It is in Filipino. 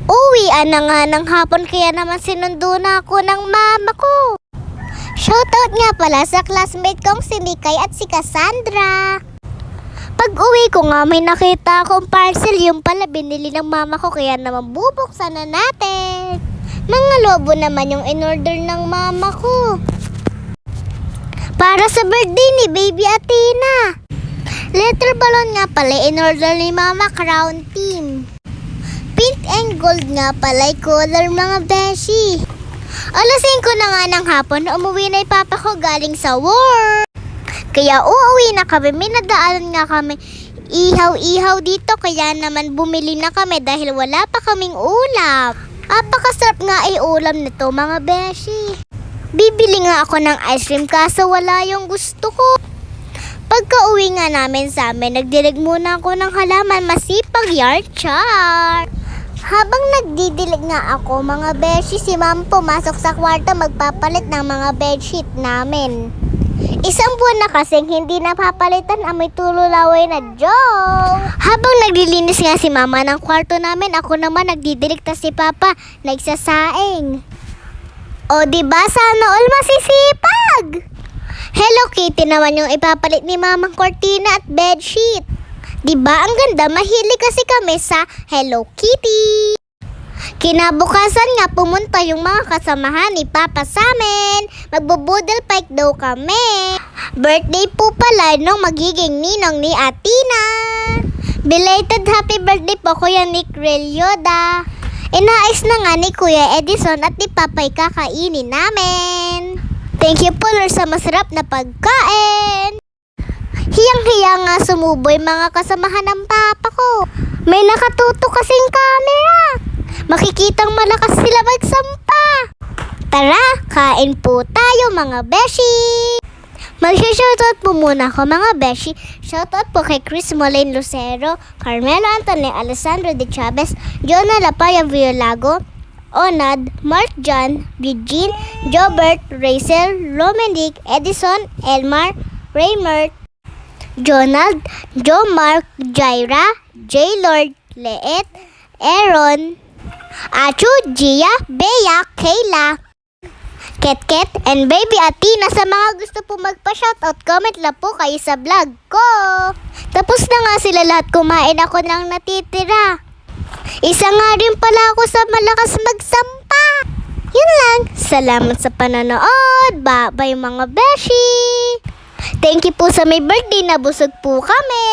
Uwian na nga ng hapon kaya naman sinundo na ako ng mama ko. Shoutout nga pala sa classmate kong si Mikay at si Cassandra. Pag uwi ko nga may nakita akong parcel, yung pala binili ng mama ko kaya naman bubuksan na natin. Mga lobo naman yung in-order ng mama ko. Para sa birthday ni Baby Athena. Letter balloon nga pala in-order ni mama, Crown Team. Pink and gold nga pala color mga beshi. Alas 5 na nga ng hapon, umuwi na yung papa ko galing sa work. Kaya uuwi na kami, may nadaanan nga kami ihaw-ihaw dito. Kaya naman bumili na kami dahil wala pa kaming ulam. Apakasarap nga ay ulam nito mga beshi. Bibili nga ako ng ice cream kaso wala yung gusto ko. Pagka uwi nga namin sa amin, nagdilig muna ako ng halaman, masipag yard chart. Habang nagdidilig nga ako mga bedsheet, si ma'am pumasok sa kwarto magpapalit ng mga bedsheet namin. Isang buwan na kasing hindi napapalitan, amoy tululaway na joke. Habang naglilinis nga si mama ng kwarto namin, ako naman nagdidilig, tas si papa nagsasaing. O diba sana all masisipag? Hello Kitty naman yung ipapalit ni mamang kortina at bedsheet. Diba ang ganda? Mahilig kasi kami sa Hello Kitty. Kinabukasan nga pumunta yung mga kasamahan ni Papa sa amin. Magbo-boodle fight daw kami. Birthday po pala nung magiging ninong ni Athena. Belated happy birthday po Kuya Nick Relyoda. Inaayos na nga ni Kuya Edison at ni Papay kakainin namin. Thank you po Lord sa masarap na pagkain. Hiyang-hiya nga sumuboy mga kasamahan ng papa ko. May nakatutok kasing camera. Makikitang malakas sila magsampa. Tara, kain po tayo mga beshi. Mag-shoutout po muna ako mga beshi. Shoutout po kay Chris Molen Lucero, Carmelo Antonio Alessandro de Chavez, Jonah Lapaya Violago, Onad, Mark John, Eugene, Jobert, Rachel, Romanic, Edison, Elmar, Raymert, Jonald, Joe Mark, Jaira, J. Lord, Leet, Aaron, Achu, Gia, Bea, Kayla, Ketket, and Baby Athena. Sa mga gusto po magpa-shoutout, comment lang po kayo sa vlog ko. Tapos na nga sila lahat kumain, ako lang natitira. Isa nga rin pala ako sa malakas magsampa. Yun lang. Salamat sa panonood. Bye-bye mga beshi. Thank you po sa may birthday, nabusog po kami.